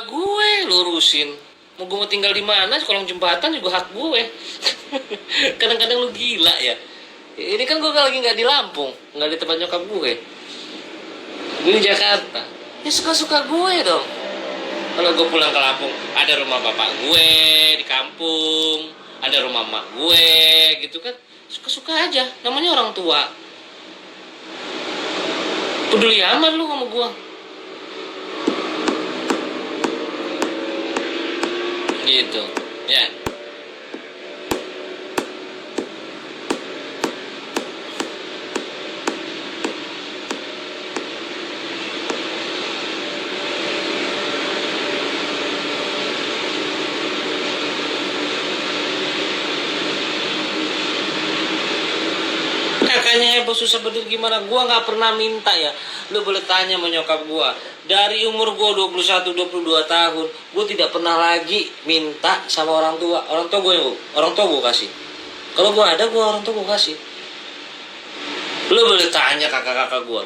gue lurusin. Mau gue mau tinggal di mana, kolong jembatan juga hak gue. Kadang-kadang lu gila ya. Ini kan gue lagi nggak di Lampung, nggak di tempat nyokap gue. Gue di Jakarta. Ya suka-suka gue dong. Kalau gue pulang ke Lampung, ada rumah bapak gue di kampung, ada rumah mak gue, gitu kan. Suka-suka aja, namanya orang tua. Peduli amat lu sama gue. Gitu, ya. Kakaknya heboh susah bener gimana, gua nggak pernah minta ya. Lu boleh tanya sama nyokap gua. Dari umur gua 21 22 tahun, gua tidak pernah lagi minta sama orang tua. Orang tua gua kasih. Kalau gua ada, gua orang tua gua kasih. Lu boleh tanya kakak-kakak gua.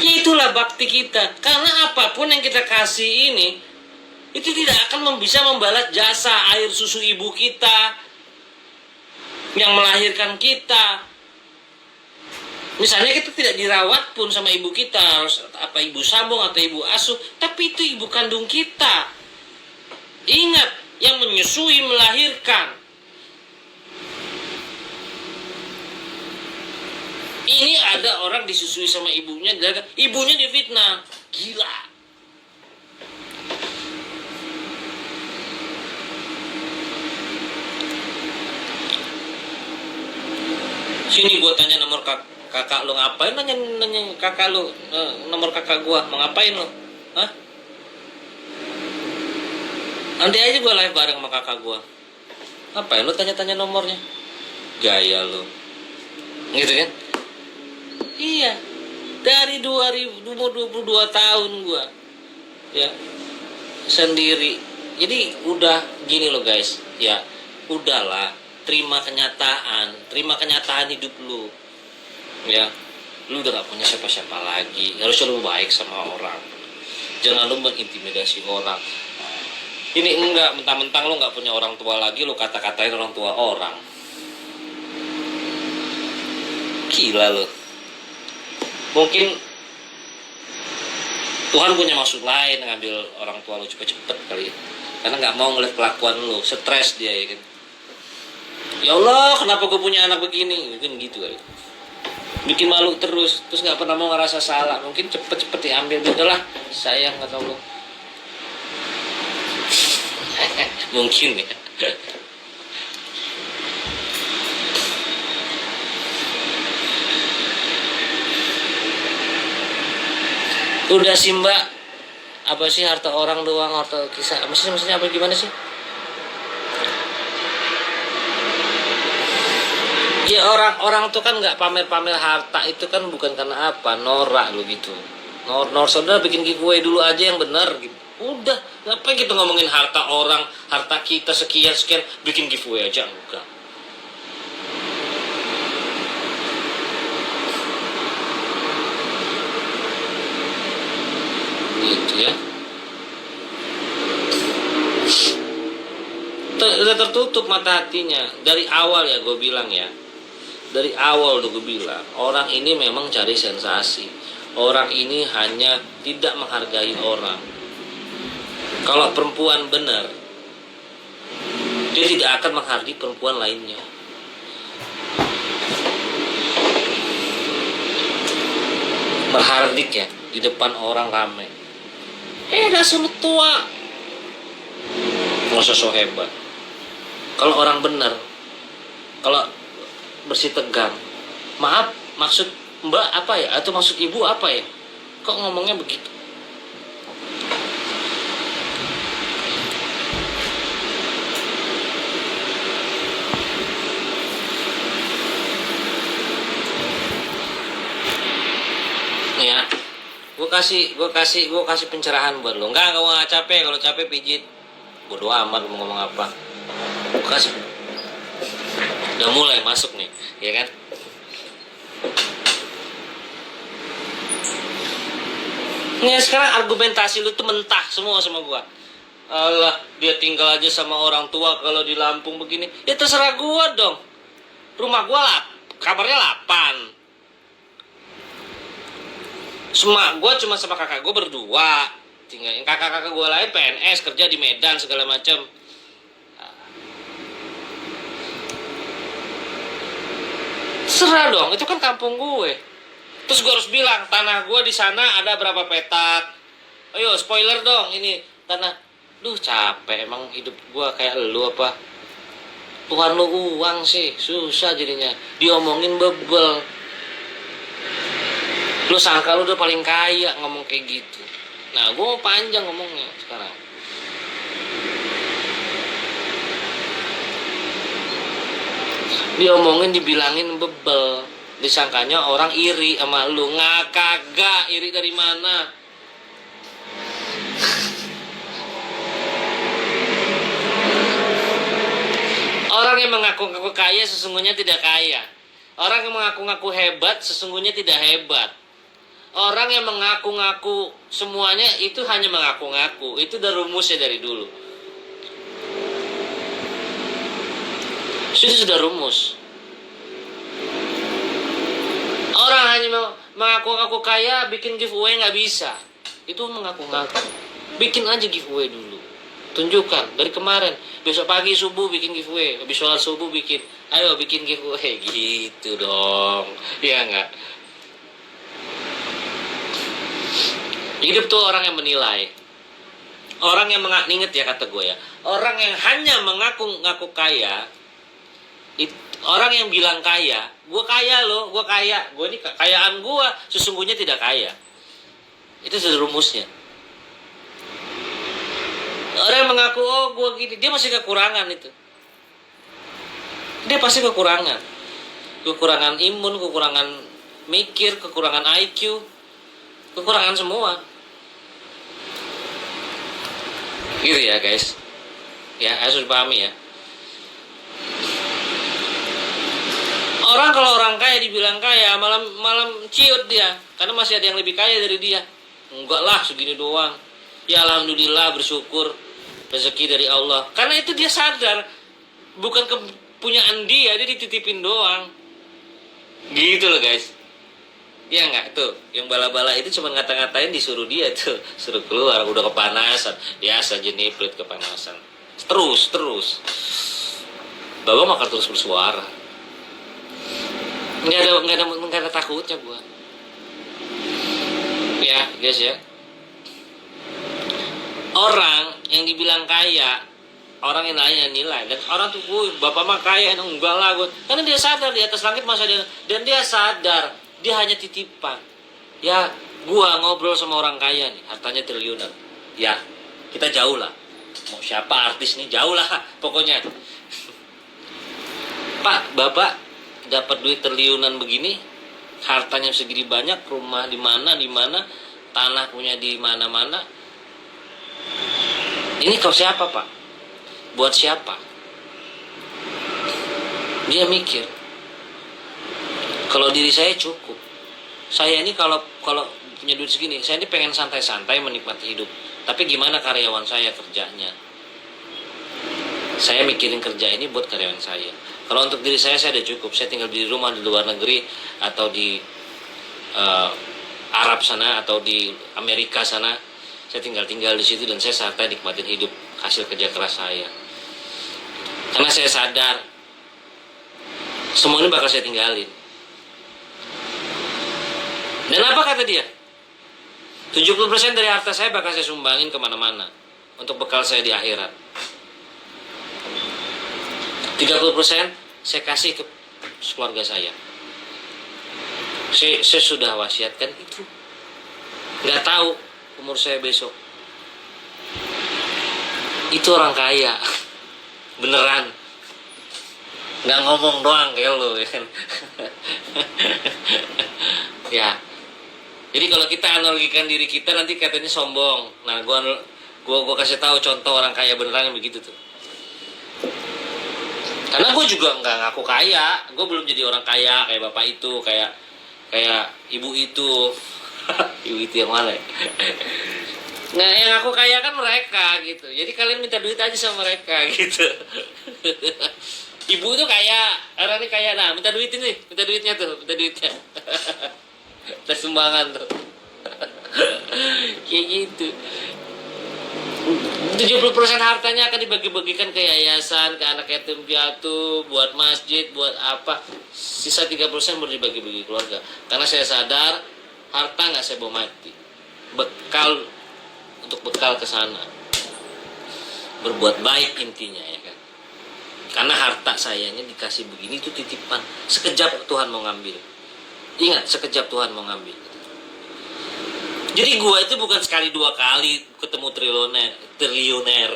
Ya itulah bakti kita. Karena apapun yang kita kasih ini, itu tidak akan bisa membalas jasa air susu ibu kita yang melahirkan kita. Misalnya kita tidak dirawat pun sama ibu kita, harus apa ibu sambung atau ibu asuh, tapi itu ibu kandung kita. Ingat, yang menyusui melahirkan. Ini ada orang disusui sama ibunya difitnah. Gila. Sini gue tanya nomor kakak lu, ngapain nanya kakak lu, nomor kakak gue mau ngapain lu? Hah? Nanti aja gue live bareng sama kakak gue. Ngapain lu tanya-tanya nomornya? Gaya lu. Gitu kan? Iya. Dari 2022 tahun gue ya sendiri. Jadi udah gini loh guys. Ya udahlah, terima kenyataan hidup lu. Ya, lu udah gak punya siapa-siapa lagi. Harusnya lu baik sama orang. Jangan lu mengintimidasi orang. Ini enggak, mentang-mentang lu gak punya orang tua lagi, lu kata-katain orang tua orang. Gila lu. Mungkin Tuhan punya maksud lain ngambil orang tua lu cepet-cepet kali ya. Karena gak mau ngeliat kelakuan lu, stres dia ya kan. Ya Allah, kenapa gue punya anak begini? Mungkin gitu kali. Bikin malu terus gak pernah mau ngerasa salah. Mungkin cepet-cepet diambil gitu lah. Sayang kata Allah. Mungkin ya. Udah sih mbak. Apa sih harta orang doang, harta kisah. Maksudnya apa gimana sih? Ya orang tuh kan nggak pamer-pamer harta itu kan bukan karena apa, norak lo gitu. Saudara bikin giveaway dulu aja yang benar gitu. Udah, ngapain kita ngomongin harta orang, harta kita sekian bikin giveaway aja enggak. Gitu ya. Udah tertutup mata hatinya dari awal ya, gue bilang ya. Dari awal udah gue bilang, orang ini memang cari sensasi. Orang ini hanya tidak menghargai orang. Kalau perempuan benar, dia tidak akan menghargai perempuan lainnya. Berhardik ya, di depan orang rame. Dasar lu tua. Nggak usah so hebat. Kalau orang benar, kalau bersih tegang, maaf, maksud mbak apa ya, atau maksud ibu apa ya, kok ngomongnya begitu? Ya, gue kasih pencerahan buat lo. Enggak, gue nggak capek. Kalau capek pijit, bodo amat mau ngomong apa. Gue kasih. Udah mulai masuk nih, ya kan? Nih sekarang argumentasi lu tuh mentah semua sama gua. Alah, dia tinggal aja sama orang tua kalau di Lampung begini. Ya terserah gua dong. Rumah gua lah, kamarnya 8. Semak gua cuma sama kakak gua berdua. Tinggal kakak-kakak gua lain PNS kerja di Medan segala macam. Serah dong, itu kan kampung gue. Terus gue harus bilang tanah gue di sana ada berapa petak. Ayo spoiler dong ini tanah. Duh capek emang hidup gue kayak lu apa. Tuhan lu uang sih susah jadinya. Diomongin bebel. Lu sangka lu udah paling kaya ngomong kayak gitu. Nah gue mau panjang ngomongnya sekarang. Diomongin dibilangin bebel. Disangkanya orang iri sama lu. Nggak, kagak. Iri dari mana? Orang yang mengaku-ngaku kaya sesungguhnya tidak kaya. Orang yang mengaku-ngaku hebat sesungguhnya tidak hebat. Orang yang mengaku-ngaku semuanya itu hanya mengaku-ngaku. Itu udah rumusnya dari dulu. Itu sudah rumus. Orang hanya mengaku-ngaku kaya, bikin giveaway nggak bisa. Itu mengaku-ngaku. Bikin aja giveaway dulu. Tunjukkan dari kemarin. Besok pagi subuh bikin giveaway. Habis sholat subuh bikin. Ayo bikin giveaway. Gitu dong. Iya nggak? Hidup tuh orang yang menilai. Orang yang inget ya kata gue ya. Orang yang hanya mengaku-ngaku kaya. Orang yang bilang kaya, gue kaya loh, gue kaya, gue ini kekayaan gue sesungguhnya tidak kaya. Itu sudah rumusnya. Orang yang mengaku oh gue gini, dia masih kekurangan itu. Dia pasti kekurangan. Kekurangan imun, kekurangan mikir, kekurangan IQ, kekurangan semua. Gitu ya guys. Ya, harus dipahami ya. Orang kalau orang kaya dibilang kaya malam ciut dia karena masih ada yang lebih kaya dari dia. Enggak lah segini doang. Ya alhamdulillah bersyukur rezeki dari Allah. Karena itu dia sadar bukan kepunyaan dia dititipin doang. Gitu loh guys. Ya enggak tuh yang bala-bala itu cuma ngata-ngatain disuruh dia tuh suruh keluar udah kepanasan biasa jeniplit kepanasan terus Bapak makan terus bersuara. Nggak ada takutnya gua. Ya guys ya. Orang yang dibilang kaya, orang yang nilai dan orang tuh bapak mah kaya, enggak lah gua. Karena dia sadar di atas langit masih ada dan dia sadar dia hanya titipan. Ya gua ngobrol sama orang kaya nih, hartanya triliunan. Ya kita jauh lah. Mau siapa artis nih jauh lah pokoknya. Pak, bapak dapat duit triliunan begini, hartanya segini banyak, rumah di mana, tanah punya di mana-mana. Ini kau siapa pak? Buat siapa? Dia mikir, kalau diri saya cukup. Saya ini kalau punya duit segini, saya ini pengen santai-santai menikmati hidup. Tapi gimana karyawan saya kerjanya? Saya mikirin kerja ini buat karyawan saya. Kalau untuk diri saya udah cukup. Saya tinggal di rumah di luar negeri atau di Arab sana atau di Amerika sana. Saya tinggal di situ dan saya santai nikmatin hidup hasil kerja keras saya. Karena saya sadar semua ini bakal saya tinggalin. Dan apa kata dia? 70% dari harta saya bakal saya sumbangin kemana-mana untuk bekal saya di akhirat. 30% saya kasih ke keluarga saya. Saya sudah wasiatkan itu. Nggak tahu umur saya besok. Itu orang kaya. Beneran. Nggak ngomong doang kayak lo ya kan. Ya. Jadi kalau kita analogikan diri kita nanti katanya sombong. Nah, gua kasih tahu contoh orang kaya beneran yang begitu tuh. Karena gue juga nggak ngaku kaya, gue belum jadi orang kaya kayak bapak itu, kayak ibu itu. Ibu itu yang mana ya? Nah, yang aku kaya kan mereka gitu. Jadi kalian minta duit aja sama mereka gitu. Ibu tuh kaya, orang ini kaya. Nah, minta duit ini, minta duitnya tuh, minta duitnya. Minta sumbangan tuh. Kayak gitu. 70% hartanya akan dibagi-bagikan ke yayasan, ke anak yatim piatu, buat masjid, buat apa. Sisa 3% baru dibagi-bagi keluarga. Karena saya sadar harta nggak saya bawa mati. Bekal untuk bekal ke sana. Berbuat baik intinya ya kan. Karena harta sayanya dikasih begini itu titipan. Sekejap Tuhan mau ngambil. Ingat, sekejap Tuhan mau ngambil. Jadi gua itu bukan sekali dua kali ketemu triliuner.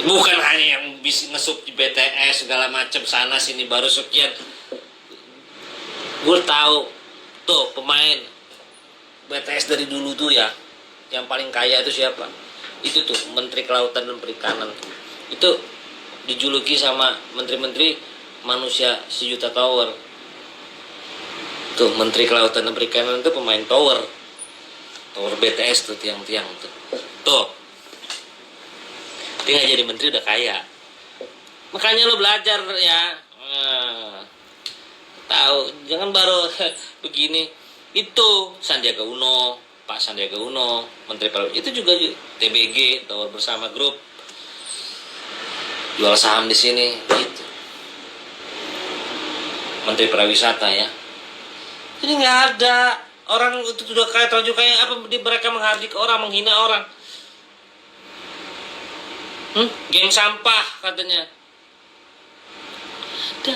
Bukan hanya yang bisa ngesup di BTS segala macam sana sini baru sekian. Gue tahu tuh pemain BTS dari dulu tuh ya, yang paling kaya itu siapa? Itu tuh Menteri Kelautan dan Perikanan. Itu dijuluki sama menteri-menteri manusia sejuta tower. Tuh Menteri Kelautan dan Perikanan itu pemain tower BTS tuh, tiang-tiang tuh. Tuh dia nggak jadi menteri udah kaya. Makanya lo belajar ya, tahu jangan baru begini. Itu Sandiaga Uno, Pak Sandiaga Uno, Menteri Pariwisata itu juga TBG, Tower Bersama Group, jual saham di sini gitu. Menteri Pariwisata ya. Jadi nggak ada orang itu sudah kaya terlanjur kaya apa mereka menghardik orang, menghina orang. Geng sampah katanya. Ada.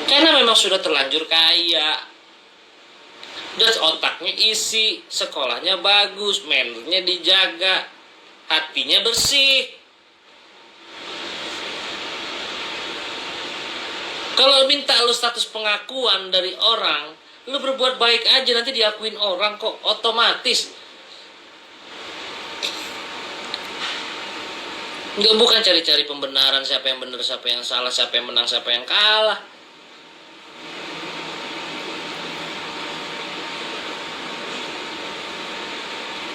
Karena memang sudah terlanjur kaya. Dan otaknya isi, sekolahnya bagus, mannernya dijaga, hatinya bersih. Kalau minta lu status pengakuan dari orang, lu berbuat baik aja nanti diakuin orang kok otomatis. Enggak, bukan cari-cari pembenaran siapa yang benar, siapa yang salah, siapa yang menang, siapa yang kalah.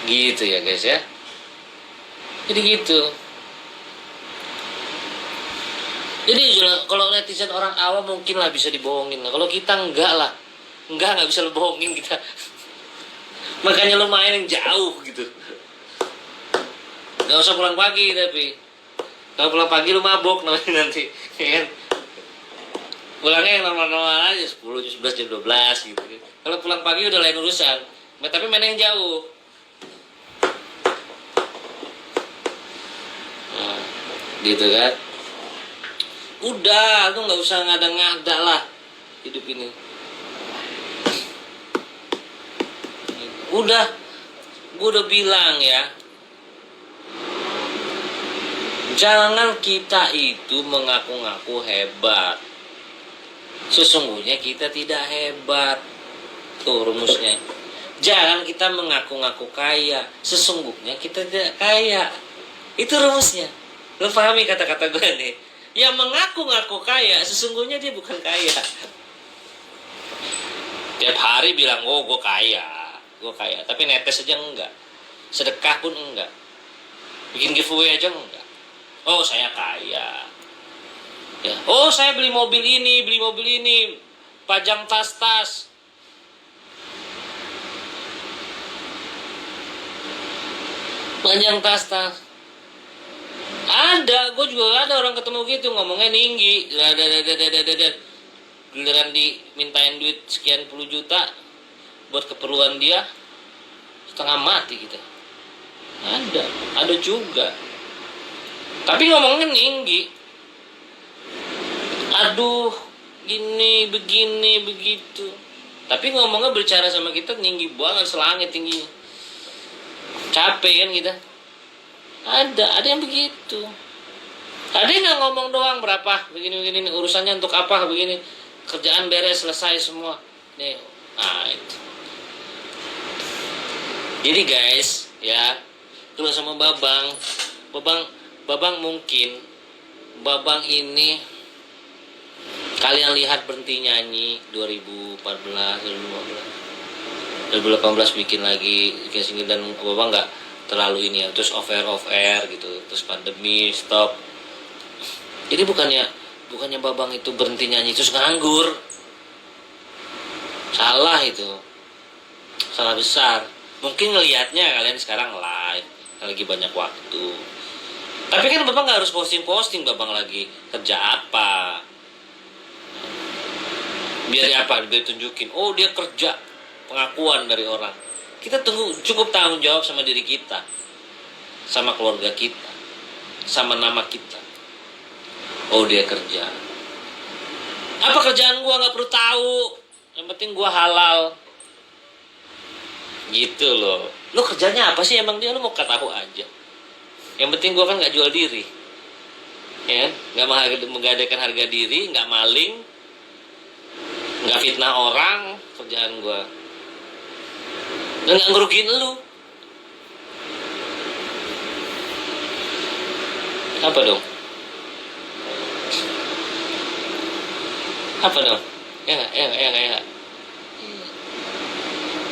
Gitu ya guys ya. Jadi gitu. Jadi kalau netizen orang awam mungkin lah bisa dibohongin. Kalau kita enggak lah. Enggak bisa lu bohongin kita. Makanya lu main yang jauh gitu. Gak usah pulang pagi tapi. Kalau pulang pagi lu mabok namanya nanti. Ya kan? Pulangnya yang normal-normal aja 10, 11, jam 12 gitu. Kalau pulang pagi udah lain urusan. Tapi main yang jauh. Nah, gitu kan. Udah, lu gak usah ngada-ngada lah hidup ini. Udah, gue udah bilang ya, jangan kita itu mengaku-ngaku hebat. Sesungguhnya kita tidak hebat. Tuh rumusnya. Jangan kita mengaku-ngaku kaya. Sesungguhnya kita tidak kaya. Itu rumusnya. Lo pahami kata-kata gue nih. Yang mengaku-ngaku kaya, sesungguhnya dia bukan kaya. Tiap hari bilang, oh gue kaya. Tapi netes aja enggak. Sedekah pun enggak. Bikin giveaway aja enggak. Oh saya kaya. Ya. Oh saya beli mobil ini, pajang tas-tas. Pajang tas-tas. Ada, gue juga ada orang ketemu gitu ngomongnya tinggi. Giliran dimintain duit sekian puluh juta buat keperluan dia, setengah mati kita. Ada juga. Tapi ngomongnya tinggi. Aduh, gini, begini, begitu. Tapi ngomongnya berbicara sama kita tinggi banget, selangit tingginya. Capek kan kita. Ada yang begitu. Ada yang nggak ngomong doang berapa, begini, urusannya untuk apa, begini. Kerjaan beres, selesai semua. Nih, itu. Jadi guys, ya, kalau sama Babang mungkin, Babang ini Kalian lihat berhenti nyanyi 2014, 2015, 2018 bikin lagi bikin single dan Bapak nggak terlalu ini ya, terus off air gitu, terus pandemi stop. Jadi bukannya Babang itu berhenti nyanyi terus nganggur. Salah itu, salah besar. Mungkin ngelihatnya kalian sekarang live, lagi banyak waktu. Tapi kan Babang nggak harus posting Babang lagi kerja apa. Biar apa? Biar tunjukin, oh dia kerja, pengakuan dari orang. Kita cukup tanggung jawab sama diri kita, sama keluarga kita, sama nama kita. Oh dia kerja. Apa kerjaan gua nggak perlu tahu. Yang penting gua halal. Gitu loh. Lu kerjanya apa sih emang dia? Lu mau tahu aja. Yang penting gua kan nggak jual diri, ya, nggak menggadaikan harga diri, nggak maling, nggak fitnah orang, kerjaan gue, dan nggak ngerugiin lu. Apa dong? Apa dong? Ya nggak, ya nggak.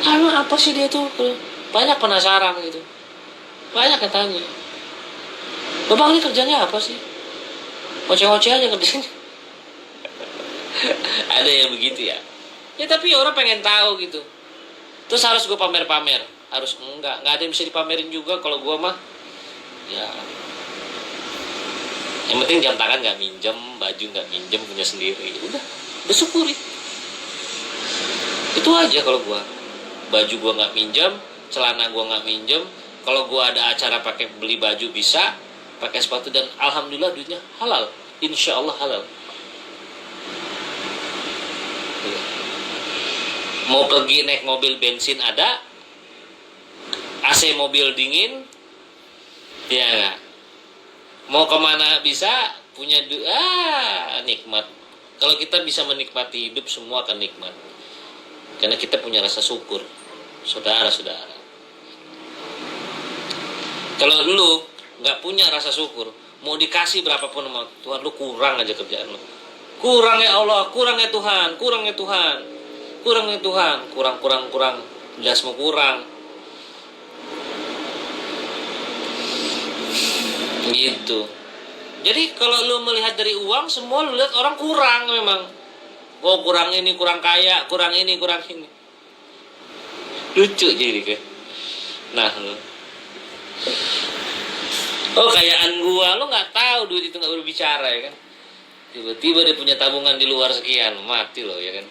Emang apa sih dia tuh? Banyak penasaran gitu, banyak yang tanya. Babang ini kerjanya apa sih? Oceh-oceh aja kerjanya. Ada yang begitu ya. Ya tapi orang pengen tahu gitu. Terus harus gue pamer-pamer? Harus enggak ada yang bisa dipamerin juga kalau gue mah. Ya. Yang penting jam tangan nggak minjem, baju nggak minjem, punya sendiri. Udah bersyukuri. Itu aja kalau gue. Baju gue nggak minjem, celana gue nggak minjem. Kalau gue ada acara pakai beli baju bisa, pakai sepatu, dan alhamdulillah duitnya halal. Insya Allah halal. Mau pergi naik mobil bensin ada, AC mobil dingin, ya gak? Mau kemana bisa, punya nikmat. Kalau kita bisa menikmati hidup, semua akan nikmat. Karena kita punya rasa syukur, saudara-saudara. Kalau lu nggak punya rasa syukur, mau dikasih berapapun sama Tuhan, lu kurang aja kerjaan lu. Kurang ya Allah, kurang ya Tuhan, kurang ya Tuhan, kurang ya Tuhan, kurang, jelas mau kurang. Gitu. Jadi kalau lu melihat dari uang, semua lu lihat orang kurang memang. Oh kurang ini, kurang kaya, kurang ini, kurang ini. Lucu jadi kan. Nah lu. Oh kayaan gua, lu nggak tahu duit itu nggak berbicara ya kan. Tiba-tiba dia punya tabungan di luar sekian, mati lo ya kan.